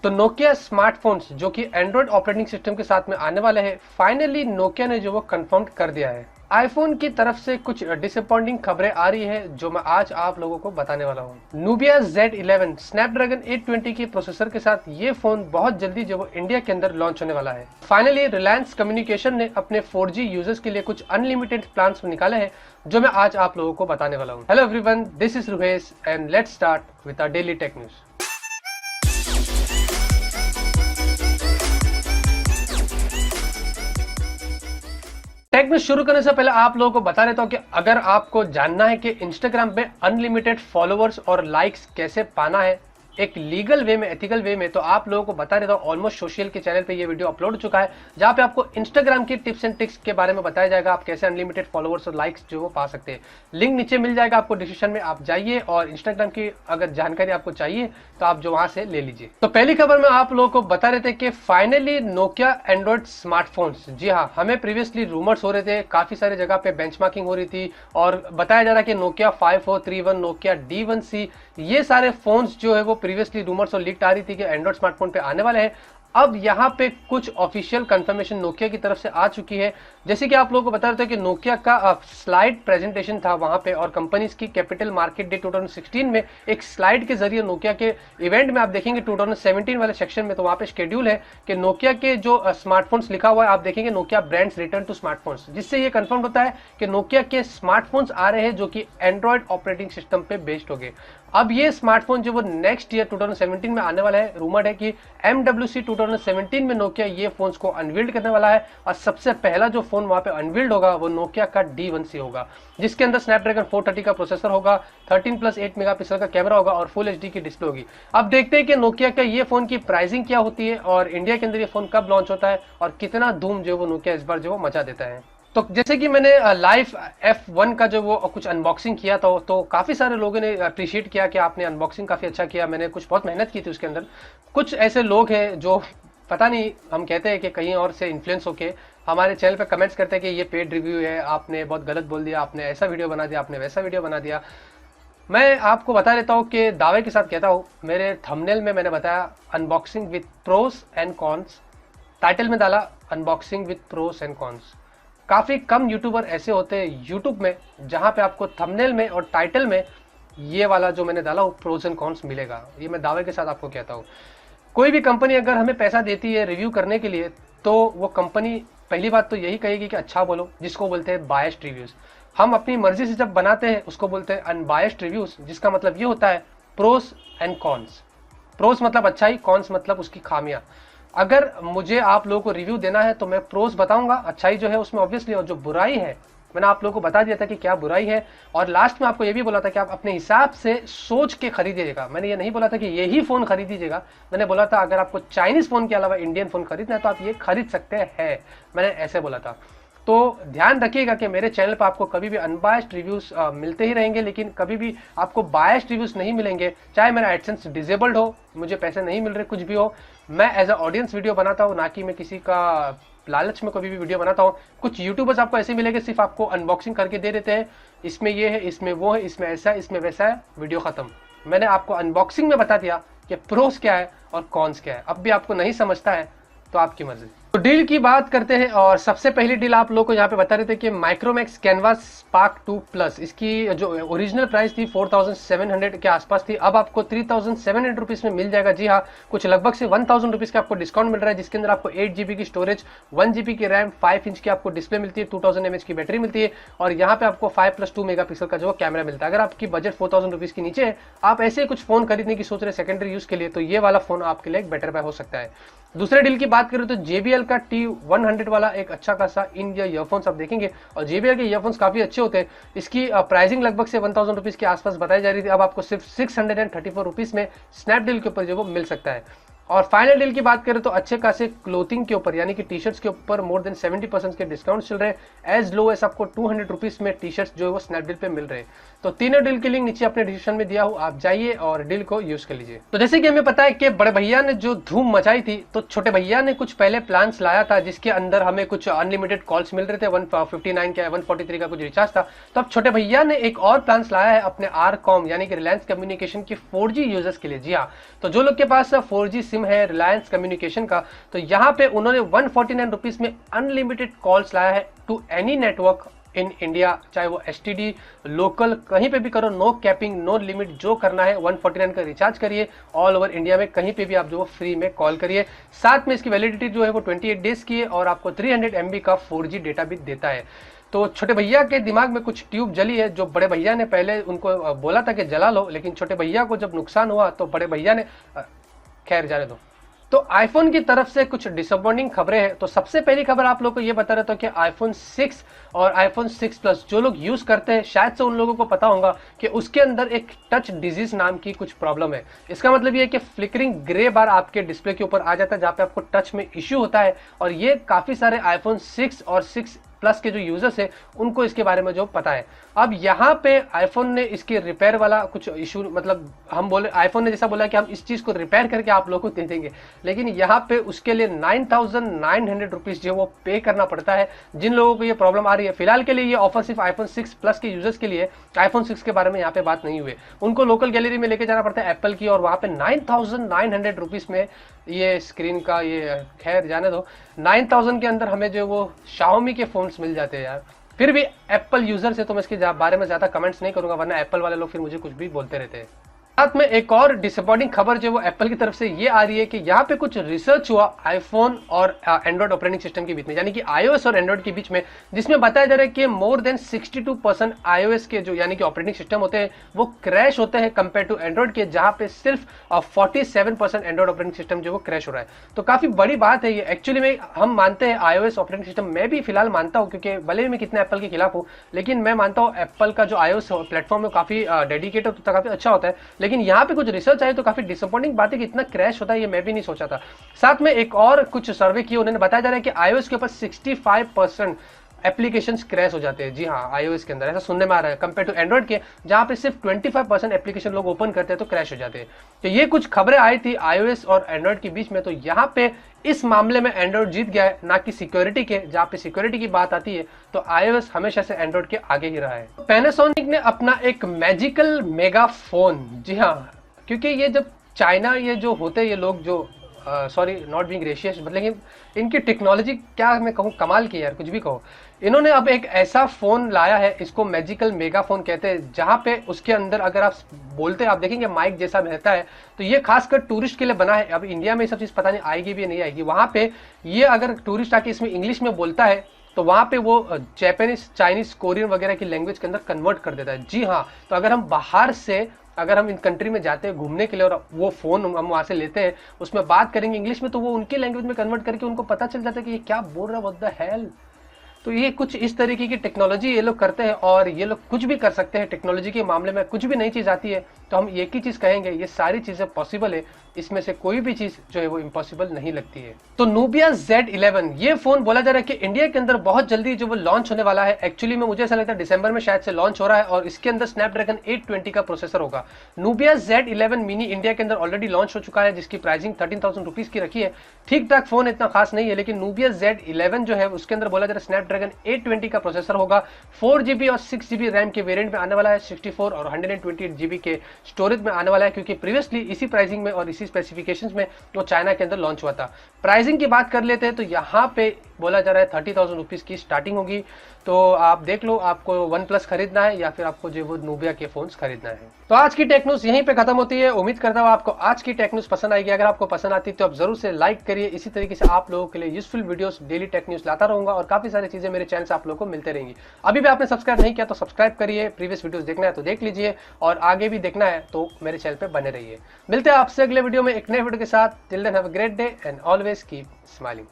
तो Nokia smartphones जो कि एंड्रॉइड ऑपरेटिंग सिस्टम के साथ में आने वाले हैं, फाइनली नोकिया ने जो वो कंफर्म कर दिया है। आईफोन की तरफ से कुछ डिसअपॉइंटिंग खबरें आ रही है जो मैं आज आप लोगों को बताने वाला हूं। नूबिया Z11 स्नैपड्रैगन 820 के प्रोसेसर के साथ ये फोन बहुत जल्दी जो वो इंडिया के अंदर लॉन्च होने वाला है। फाइनली रिलायंस कम्युनिकेशन ने अपने 4G यूजर्स के लिए कुछ अनलिमिटेड प्लान्स निकाले हैं जो मैं आज आप लोगों को बताने वाला हूँ। Hello everyone, this is Ruhesh and let's start with our daily tech news. Tech में शुरू करने से पहले आप लोगों को बता देता हूं कि अगर आपको जानना है कि इंस्टाग्राम पे अनलिमिटेड फॉलोअर्स और लाइक्स कैसे पाना है एक लीगल वे में, एथिकल वे में, तो आप लोगों को बता देता हूं। ऑलमोस्ट सोशल के चैनल पे ये वीडियो अपलोड हो चुका है जहां पे आपको इंस्टाग्राम की टिप्स एंड ट्रिक्स के बारे में बताया जाएगा, आप कैसे अनलिमिटेड फॉलोअर्स और लाइक्स जो वो पा सकते हैं। लिंक नीचे मिल जाएगा आपको डिस्क्रिप्शन में, आप जाइए और इंस्टाग्राम की अगर जानकारी आपको चाहिए तो आप जो वहां से ले लीजिए। तो पहली खबर में आप लोगों को बता रहे थे कि फाइनली नोकिया एंड्रॉइड स्मार्टफोन्स, जी हाँ, हमें प्रीवियसली रूमर्स हो रहे थे, काफी सारे जगह पे बेंचमार्किंग हो रही थी और बताया जा रहा है कि नोकिया 5431, नोकिया D1C, ये सारे फोन्स जो है वो प्रीवियसली रूमर्स और लीक आ रही थी कि एंड्रॉइड स्मार्टफोन पे आने वाले हैं। अब यहाँ पे कुछ ऑफिशियल कंफर्मेशन नोकिया की तरफ से आ चुकी है। जैसे कि आप लोगों को बता रहे थे कि नोकिया का स्लाइड प्रेजेंटेशन था वहां पे और कंपनीज की कैपिटल मार्केट डे 2016 में एक स्लाइड के जरिए नोकिया के इवेंट में आप देखेंगे 2017 वाले सेक्शन में, तो वहां पे शेड्यूल है कि नोकिया के जो स्मार्टफोन्स लिखा हुआ है, आप देखेंगे Nokia brands return to smartphones, जिससे ये कंफर्म होता है कि नोकिया के स्मार्टफोन्स आ रहे हैं जो कि एंड्रॉइड ऑपरेटिंग सिस्टम पे बेस्ड हो गए। अब ये स्मार्टफोन जो वो नेक्स्ट ईयर 2017 में आने वाला है, रूमर्ड है कि MWC 2017 में नोकिया ये फोन्स को अनवील्ड करने वाला है और सबसे पहला जो फोन वहां पे अनवील्ड होगा वो नोकिया का D1C होगा, जिसके अंदर स्नैपड्रैगन 430 का प्रोसेसर होगा, 13+8 मेगापिक्सल का कैमरा होगा और फुल HD की डिस्प्ले होगी। अब देखते हैं कि नोकिया का ये फोन की प्राइसिंग क्या होती है और इंडिया के अंदर ये फोन कब लॉन्च होता है और कितना धूम जो वो नोकिया इस बार जो वो मचा देता है। तो जैसे कि मैंने लाइव F1 का जो वो कुछ अनबॉक्सिंग किया था तो काफ़ी सारे लोगों ने अप्रिशिएट किया कि आपने अनबॉक्सिंग काफ़ी अच्छा किया, मैंने कुछ बहुत मेहनत की थी उसके अंदर। कुछ ऐसे लोग हैं जो पता नहीं, हम कहते हैं कि कहीं और से इन्फ्लुएंस होके हमारे चैनल पे कमेंट्स करते हैं कि ये पेड रिव्यू है, आपने बहुत गलत बोल दिया, आपने ऐसा वीडियो बना दिया, आपने वैसा वीडियो बना दिया। मैं आपको बता देता हूँ कि दावे के साथ कहता हूँ, मेरे थंबनेल में मैंने बताया unboxing with pros and cons, title में डाला unboxing with pros and cons. काफ़ी कम यूट्यूबर ऐसे होते हैं यूट्यूब में जहाँ पे आपको थंबनेल में और टाइटल में ये वाला जो मैंने डाला वो प्रोस एंड कॉन्स मिलेगा। ये मैं दावे के साथ आपको कहता हूँ। कोई भी कंपनी अगर हमें पैसा देती है रिव्यू करने के लिए तो वो कंपनी पहली बात तो यही कहेगी कि अच्छा बोलो, जिसको बोलते हैं बायस्ड रिव्यूज़। हम अपनी मर्जी से जब बनाते हैं उसको बोलते हैं अनबायस्ड रिव्यूज़, जिसका मतलब ये होता है प्रोस एंड कॉन्स। प्रोस मतलब अच्छाई, कॉन्स मतलब उसकी खामियां। अगर मुझे आप लोगों को रिव्यू देना है तो मैं प्रोस बताऊंगा, अच्छाई जो है उसमें ऑब्वियसली, और जो बुराई है मैंने आप लोगों को बता दिया था कि क्या बुराई है। और लास्ट में आपको ये भी बोला था कि आप अपने हिसाब से सोच के खरीदिएगा। मैंने ये नहीं बोला था कि यही फोन खरीदीजिएगा, मैंने बोला था अगर आपको चाइनीज फोन के अलावा इंडियन फोन खरीदना है तो आप ये खरीद सकते हैं, मैंने ऐसे बोला था। तो ध्यान रखिएगा कि मेरे चैनल पर आपको कभी भी अनबायस्ड रिव्यूज मिलते ही रहेंगे, लेकिन कभी भी आपको बायस्ड रिव्यूज नहीं मिलेंगे। चाहे मेरा एडसेंस डिसेबल्ड हो, मुझे पैसे नहीं मिल रहे, कुछ भी हो, मैं एज अ ऑडियंस वीडियो बनाता हूँ, ना कि मैं किसी का लालच में कभी भी वीडियो बनाता हूँ। कुछ यूट्यूबर्स आपको ऐसे मिलेंगे सिर्फ आपको अनबॉक्सिंग करके दे देते हैं, इसमें ये है, इसमें वो है, इसमें ऐसा है, इसमें वैसा है, वीडियो खत्म। मैंने आपको अनबॉक्सिंग में बता दिया कि प्रोस क्या है और कॉन्स क्या है। अब भी आपको नहीं समझता है तो आपकी मर्जी। तो डील की बात करते हैं और सबसे पहली डील आप लोगों को यहाँ पे बता रहे थे कि माइक्रोमैक्स कैनवास स्पार्क 2 प्लस, इसकी जो ओरिजिनल प्राइस थी 4700 के आसपास थी, अब आपको 3700 रुपीज में मिल जाएगा। जी हाँ, कुछ लगभग से 1000 रुपीज का आपको डिस्काउंट मिल रहा है, जिसके अंदर आपको 8GB की स्टोरेज, 1GB की रैम, 5 इंच की आपको डिस्प्ले मिलती है, 2000 mAh की बैटरी मिलती है और यहाँ पे आपको 5+2 मेगापिक्सल का जो कैमरा मिलता है। अगर आपकी बजट 4000 रुपीज के नीचे है, आप ऐसे कुछ फोन खरीदने की सोच रहे सेकेंडरी यूज के लिए, तो ये वाला फोन आपके लिए एक बेटर बाय हो सकता है। दूसरे डील की बात करें तो JBL का T100 वाला एक अच्छा खासा इन ईयरफोन्स आप देखेंगे और JBL के ईयरफोन्स काफी अच्छे होते हैं। इसकी प्राइसिंग लगभग से 1000 रुपीज के आसपास बताई जा रही थी, अब आपको सिर्फ 634 रुपीज में स्नैपडील के ऊपर जो वो मिल सकता है। और फाइनल डील की बात करें तो अच्छे खासे क्लोथिंग के ऊपर यानी कि टी शर्ट्स के ऊपर मोर देन 70% के डिस्काउंट चल रहे हैं। एज लो एज आपको 200 रुपीज में टी शर्ट्स जो है वो स्नैपडील पे मिल रहे हैं। तो तीनों डील की लिंक नीचे अपने डिस्क्रिप्शन में दिया हूँ, आप जाइए और डील को यूज कर लीजिए। तो जैसे कि हमें पता है कि बड़े भैया ने जो धूम मचाई थी, तो छोटे भैया ने कुछ पहले प्लान्स लाया था जिसके अंदर हमें कुछ अनलिमिटेड कॉल्स मिल रहे थे, 159 का 143 का कुछ रिचार्ज था। तो अब छोटे भैया ने एक और प्लान्स लाया है अपने आरकॉम यानी कि रिलायंस कम्युनिकेशन के 4G यूजर्स के लिए। जी हाँ, तो जो लोग के पास 4G सिम है रिलायंस कम्युनिकेशन का। तो यहाँ पे उन्होंने 149 रुपीज में अनलिमिटेड कॉल्स लाया है to any network in India, चाहे वो एसटीडी लोकल कहीं पे भी करो, नो कैपिंग नो लिमिट, जो करना है 149 का रिचार्ज करिए, ऑल ओवर इंडिया में कहीं पे भी आप जो फ्री में कॉल करिए। साथ में इसकी वैलिडिटी जो है वो 28 डेज की है और आपको 300 MB का 4G डेटा भी देता है। तो छोटे भैया के दिमाग में कुछ ट्यूब जली है, जो बड़े भैया ने पहले उनको बोला था कि जला लो, लेकिन छोटे भैया को जब नुकसान हुआ तो बड़े भैया ने खैर जाने दो। तो आईफोन की तरफ से कुछ डिसअपॉइंटिंग खबरें हैं। तो सबसे पहली खबर आप लोगों को ये बता रहा था कि आईफोन 6 और आईफोन 6 प्लस जो लोग यूज करते हैं शायद से उन लोगों को पता होगा कि उसके अंदर एक टच डिजीज नाम की कुछ प्रॉब्लम है। इसका मतलब ये है कि फ्लिकरिंग ग्रे बार आपके डिस्प्ले के ऊपर आ जाता है, जहाँ पे आपको टच में इश्यू होता है। और ये काफी सारे आईफोन 6 और 6 प्लस के जो यूजर्स है उनको इसके बारे में जो पता है। अब यहाँ पे आईफोन ने इसके रिपेयर वाला कुछ इशू, मतलब हम बोले आईफोन ने जैसा बोला कि हम इस चीज को रिपेयर करके आप लोगों को दे देंगे, लेकिन यहाँ पे उसके लिए 9,900 रुपीज जो वो पे करना पड़ता है जिन लोगों को ये प्रॉब्लम आ रही है। फिलहाल के लिए ये ऑफर सिर्फ आईफोन 6 प्लस के यूजर्स के लिए, आईफोन 6 के बारे में यहाँ पे बात नहीं हुई। उनको लोकल गैलरी में लेके जाना पड़ता है एप्पल की, और वहां पे 9,900 रुपीज में ये स्क्रीन का ये खैर जाने दो, 9,000 के अंदर हमें जो वो Xiaomi के फोन्स मिल जाते हैं यार। फिर भी एप्पल यूजर से तो मैं इसके बारे में ज्यादा कमेंट्स नहीं करूंगा, वरना एप्पल वाले लोग फिर मुझे कुछ भी बोलते रहते हैं। साथ में एक और डिसअपॉइंटिंग खबर जो वो एप्पल की तरफ से ये आ रही है कि यहाँ पे कुछ रिसर्च हुआ आईफोन और एंड्रॉइड ऑपरेटिंग सिस्टम के बीच में, यानी कि iOS और एंड्रॉइड के बीच में, जिसमें बताया जा रहा है कि मोर देन 62% iOS के जो यानी कि ऑपरेटिंग सिस्टम होते हैं वो क्रैश होते हैं कंपेयर टू एंड्रॉइड के, जहाँ पे सिर्फ 47% एंड्रॉइड ऑपरेटिंग सिस्टम जो वो क्रैश हो रहा है। तो काफी बड़ी बात है ये। एक्चुअली में हम मानते हैं iOS ऑपरेटिंग सिस्टम, मैं भी फिलहाल मानता हूँ, क्योंकि भले ही मैं कितना एप्पल के खिलाफ हूँ, लेकिन मैं मानता हूँ एप्पल का जो iOS प्लेटफॉर्म है काफी डेडिकेटेड होता है, काफी अच्छा होता है। लेकिन यहाँ पे कुछ रिसर्च आई तो काफी डिसअपॉइंटिंग बात है कि इतना क्रैश होता है, ये मैं भी नहीं सोचा था। साथ में एक और कुछ सर्वे किए उन्होंने, बताया जा रहा है कि iOS के ऊपर 65% एप्लीकेशंस क्रैश हो जाते हैं। जी हाँ, iOS के अंदर ऐसा सुनने में आ रहा है, कंपेयर टू एंड्रॉइड के जहां पे सिर्फ 25% एप्लीकेशन लोग ओपन करते हैं तो क्रैश हो जाते हैं। तो ये कुछ खबरें आई थी iOS और एंड्रॉइड के बीच में, तो यहाँ पे इस मामले में एंड्रॉइड जीत गया है, ना कि सिक्योरिटी के। जहां पे सिक्योरिटी की बात आती है तो iOS हमेशा से एंड्रॉइड के आगे ही रहा है। पैनासोनिक ने अपना एक मैजिकल मेगा फोन, जी हाँ, क्योंकि ये जब चाइना ये जो होते हैं ये लोग जो सॉरी नॉट बीइंग ग्रेशियस, लेकिन इनकी टेक्नोलॉजी क्या मैं कहूँ कमाल की यार, कुछ भी कहो। इन्होंने अब एक ऐसा फोन लाया है, इसको मैजिकल मेगा फोन कहते हैं, जहाँ पे उसके अंदर अगर आप बोलते हैं आप देखेंगे माइक जैसा रहता है। तो ये खासकर टूरिस्ट के लिए बना है। अब इंडिया में ये सब चीज़ पता नहीं आएगी भी नहीं आएगी। वहाँ पे ये अगर टूरिस्ट आके इसमें इंग्लिश में बोलता है तो वहाँ पे वो जापानीज चाइनीज कोरियन वगैरह की लैंग्वेज के अंदर कन्वर्ट कर देता है। जी हाँ, तो अगर हम बाहर से अगर हम इन कंट्री में जाते हैं घूमने के लिए और वो फोन हम वहां से लेते हैं, उसमें बात करेंगे इंग्लिश में, तो वो उनकी लैंग्वेज में कन्वर्ट करके उनको पता चल जाता है कि ये क्या बोल रहा है, व्हाट द हेल। तो ये कुछ इस तरीके की टेक्नोलॉजी ये लोग करते हैं, और ये लोग कुछ भी कर सकते हैं टेक्नोलॉजी के मामले में। कुछ भी नई चीज आती है तो हम एक ही चीज कहेंगे, ये सारी चीजें पॉसिबल है, इसमें से कोई भी चीज जो है वो इम्पॉसिबल नहीं लगती है। तो Nubia Z11 ये फोन बोला जा रहा है कि इंडिया के अंदर बहुत जल्दी जो वो लॉन्च होने वाला है। एक्चुअली में मुझे ऐसा लगता है दिसंबर में शायद से लॉन्च हो रहा है, और इसके अंदर स्नैपड्रैगन 820 का प्रोसेसर होगा। Nubia Z11 मिनी इंडिया के अंदर ऑलरेडी लॉन्च हो चुका है, जिसकी प्राइसिंग 13,000 रुपीज की रखी है। ठीक ठाक फोन, इतना खास नहीं है, लेकिन Nubia Z11 जो है उसके अंदर बोला जा रहा है स्नैपड्रैगन 820 का प्रोसेसर होगा। 4GB और 6GB रैम के वेरिएंट में आने वाला है, 64 और 128GB के स्टोरेज में आने वाला है, क्योंकि प्रीवियसली इसी प्राइसिंग में और इसी स्पेसिफिकेशंस में वो चाइना के अंदर लॉन्च हुआ था। प्राइसिंग की बात कर लेते हैं तो यहाँ पे बोला जा रहा है 30,000 रुपीज की स्टार्टिंग होगी। तो आप देख लो आपको OnePlus खरीदना है या फिर आपको जो वो Nubia के फोन्स खरीदना है। तो आज की टेक न्यूज यहीं पे खत्म होती है। उम्मीद करता हूँ आपको आज की टेक न्यूज पसंद आएगी। अगर आपको पसंद आती है तो आप जरूर से लाइक करिए। इसी तरीके से आप लोगों के लिए useful videos daily tech news लाता रहूंगा, और काफी सारी चीजें मेरे चैनल से आप लोगों को मिलते रहेंगी। अभी भी आपने सब्सक्राइब नहीं किया तो सब्सक्राइब करिए। प्रीवियस वीडियोस देखना है तो देख लीजिए, और आगे भी देखना है तो मेरे चैनल पे बने रहिए। मिलते हैं आपसे अगले वीडियो में एक नए वीडियो के साथ। Till then have a great day and always keep smiling.